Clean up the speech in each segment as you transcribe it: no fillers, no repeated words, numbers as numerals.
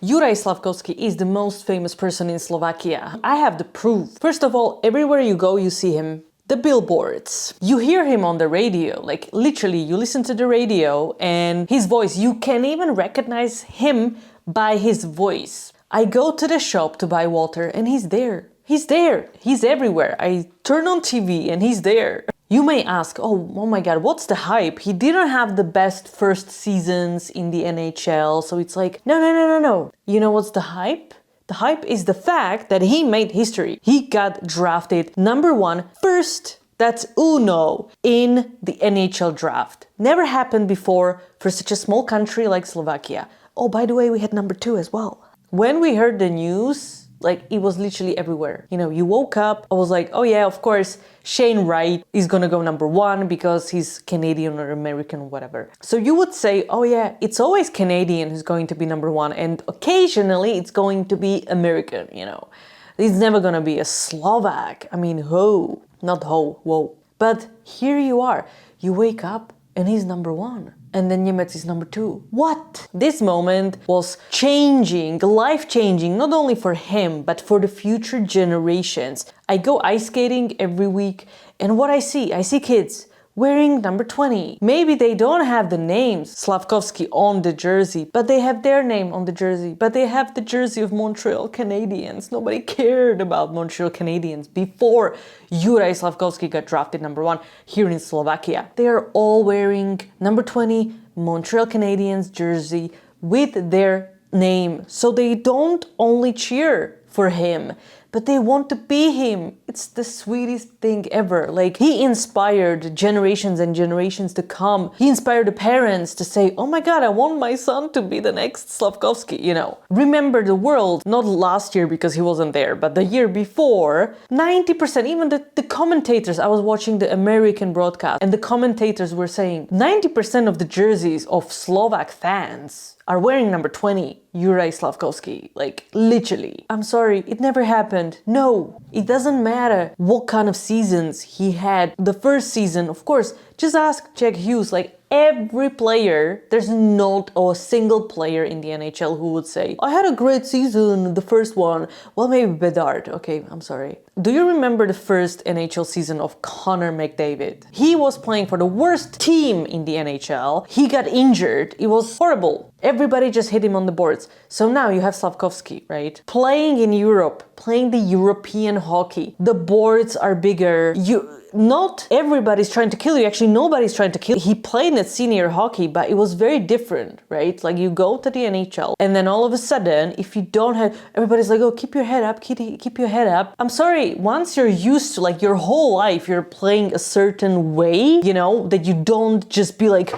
Juraj Slafkovský is the most famous person in Slovakia. I have the proof. First of all, everywhere you go, you see him. The billboards. You hear him on the radio, like literally you listen to the radio and his voice, you can even recognize him by his voice. I go to the shop to buy water and he's there. He's there. He's everywhere. I turn on TV and he's there. You may ask, oh my god, what's the hype? He didn't have the best first seasons in the NHL, so it's like, no. You know what's the hype? The hype is the fact that he made history. He got drafted number 1 first, that's uno, in the NHL draft. Never happened before for such a small country like Slovakia. Oh, by the way, we had number 2 as well. When we heard the news, like it was literally everywhere. You know, you woke up, I was like, oh yeah, of course, Shane Wright is gonna go number 1 because he's Canadian or American or whatever. So you would say, oh yeah, it's always Canadian who's going to be number 1 and occasionally it's going to be American, you know. It's never gonna be a Slovak. I mean, whoa. But here you are, you wake up and he's number 1. And then Nemec is number 2. What? This moment was changing, life-changing, not only for him, but for the future generations. I go ice skating every week, and what I see kids wearing number 20. Maybe they don't have the names Slafkovsky on the jersey, but they have their name on the jersey. But they have the jersey of Montreal Canadiens. Nobody cared about Montreal Canadiens before Juraj Slafkovský got drafted number 1 here in Slovakia. They are all wearing number 20 Montreal Canadiens jersey with their name. So they don't only cheer for him, but they want to be him. It's the sweetest thing ever. Like, he inspired generations and generations to come. He inspired the parents to say, oh my god, I want my son to be the next Slafkovsky, you know. Remember the world, not last year because he wasn't there, but the year before, 90%, even the commentators, I was watching the American broadcast, and the commentators were saying 90% of the jerseys of Slovak fans are wearing number 20, Juraj Slafkovský. Like, literally. I'm sorry, it never happened. No, it doesn't matter what kind of seasons he had. The first season, of course, just ask Jack Hughes, like, every player, there's not a single player in the NHL who would say, I had a great season, the first one. Well, maybe Bedard. Okay, I'm sorry. Do you remember the first NHL season of Connor McDavid? He was playing for the worst team in the NHL. He got injured. It was horrible. Everybody just hit him on the boards. So now you have Slafkovský, right? Playing in Europe, playing the European hockey. The boards are bigger. Not everybody's trying to kill you. Actually, nobody's trying to kill you. He played in senior hockey, but it was very different, right? Like, you go to the NHL, and then all of a sudden, if you don't have, everybody's like, oh, keep your head up, keep your head up. I'm sorry, once you're used to, like, your whole life, you're playing a certain way, you know, that you don't just be like,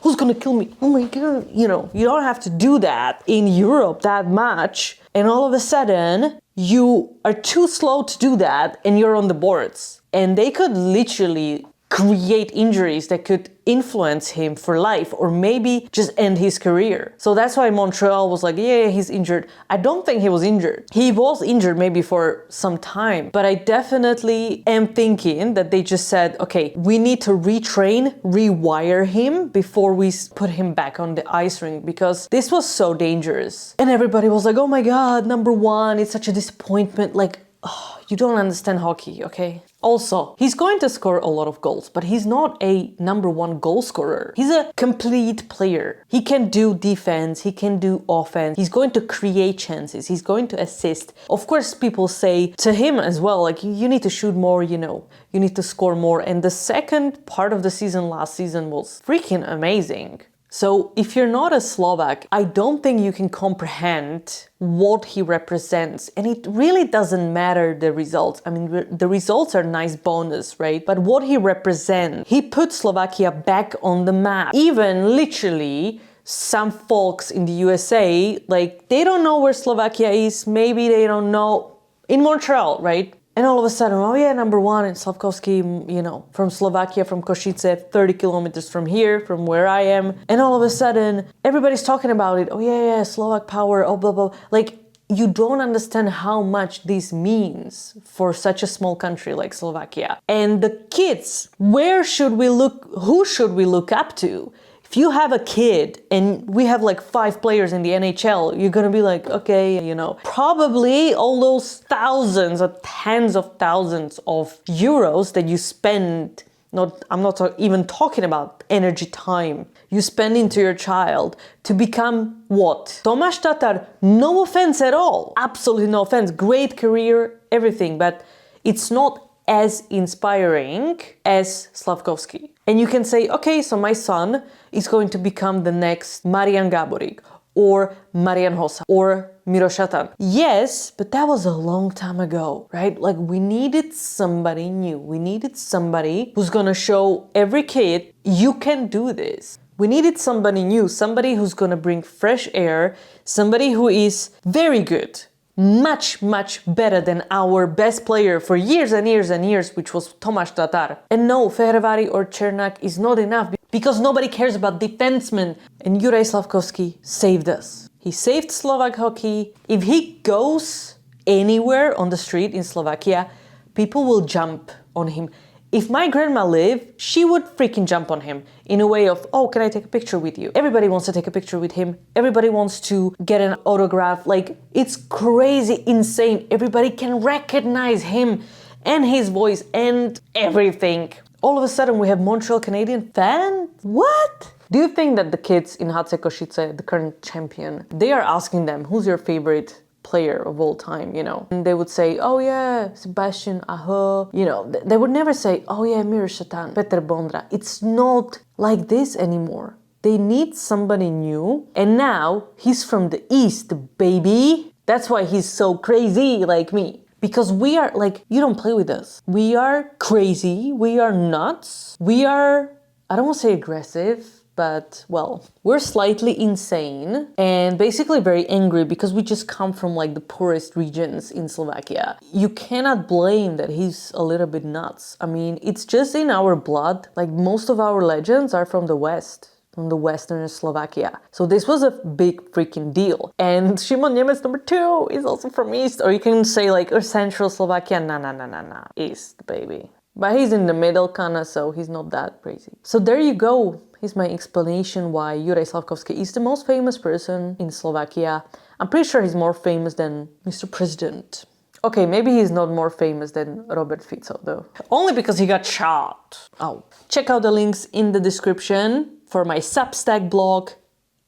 who's gonna kill me? Oh my god, you know, you don't have to do that in Europe that much. And all of a sudden, you are too slow to do that, and you're on the boards. And they could literally create injuries that could influence him for life, or maybe just end his career. So that's why Montreal was like, yeah, he's injured. I don't think he was injured. He was injured maybe for some time, but I definitely am thinking that they just said, okay, we need to retrain, rewire him before we put him back on the ice rink, because this was so dangerous. And everybody was like, oh my god, number 1, it's such a disappointment. Like, oh, you don't understand hockey, okay? Also, he's going to score a lot of goals, but he's not a number 1 goal scorer. He's a complete player. He can do defense, he can do offense, he's going to create chances, he's going to assist. Of course, people say to him as well, like, you need to shoot more, you know, you need to score more. And the second part of the season last season was freaking amazing. So if you're not a Slovak, I don't think you can comprehend what he represents. And it really doesn't matter the results. I mean, the results are nice bonus, right? But what he represents, he put Slovakia back on the map. Even literally, some folks in the USA, like, they don't know where Slovakia is. Maybe they don't know in Montreal, right? And all of a sudden, oh yeah, number 1 in Slafkovský, you know, from Slovakia, from Košice, 30 kilometers from here, from where I am. And all of a sudden, everybody's talking about it. Oh yeah, Slovak power, oh blah, blah. Like, you don't understand how much this means for such a small country like Slovakia. And the kids, who should we look up to? If If you have a kid and we have like 5 players in the NHL, you're gonna be like, okay, you know, probably all those thousands or tens of thousands of euros that you spend, I'm not even talking about energy, time, you spend into your child to become what? Tomáš Tatar, no offense at all, absolutely no offense, great career, everything, but it's not as inspiring as Slafkovsky. And you can say, okay, so my son is going to become the next Marian Gáborík or Marian Hossa or Mirošatan. Yes, but that was a long time ago, right? Like we needed somebody new. We needed somebody who's gonna show every kid, you can do this. We needed somebody new, somebody who's gonna bring fresh air, somebody who is very good. Much, much better than our best player for years and years and years, which was Tomáš Tatar. And no, Fehérváry or Černák is not enough because nobody cares about defensemen. And Juraj Slafkovský saved us. He saved Slovak hockey. If he goes anywhere on the street in Slovakia, people will jump on him. If my grandma lived, she would freaking jump on him in a way of, oh, can I take a picture with you? Everybody wants to take a picture with him. Everybody wants to get an autograph. Like, it's crazy, insane. Everybody can recognize him and his voice and everything. All of a sudden, we have Montreal Canadian fan? What? Do you think that the kids in HC Košice, the current champion, they are asking them, who's your favorite player of all time, you know? And they would say, oh yeah, Sebastian Aho. You know, they would never say, oh yeah, Mirošatan, Petr Bondra. It's not like this anymore. They need somebody new. And now he's from the East, baby. That's why he's so crazy like me. Because we are like, you don't play with us. We are crazy. We are nuts. We are, I don't want to say aggressive, but, well, we're slightly insane and basically very angry because we just come from like the poorest regions in Slovakia. You cannot blame that he's a little bit nuts. I mean, it's just in our blood. Like most of our legends are from the West, from the Western Slovakia. So this was a big freaking deal. And Šimon Nemec #2 is also from East. Or you can say like, or Central Slovakia. Nah. East, baby. But he's in the middle kinda, so he's not that crazy. So there you go. Here's my explanation why Juraj Slafkovský is the most famous person in Slovakia. I'm pretty sure he's more famous than Mr. President. Okay, maybe he's not more famous than Robert Fico though. Only because he got shot. Oh. Check out the links in the description for my Substack blog.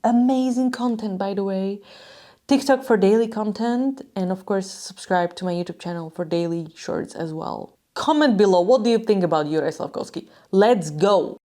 Amazing content, by the way. TikTok for daily content. And of course, subscribe to my YouTube channel for daily shorts as well. Comment below, what do you think about Juraj Slafkovský? Let's go!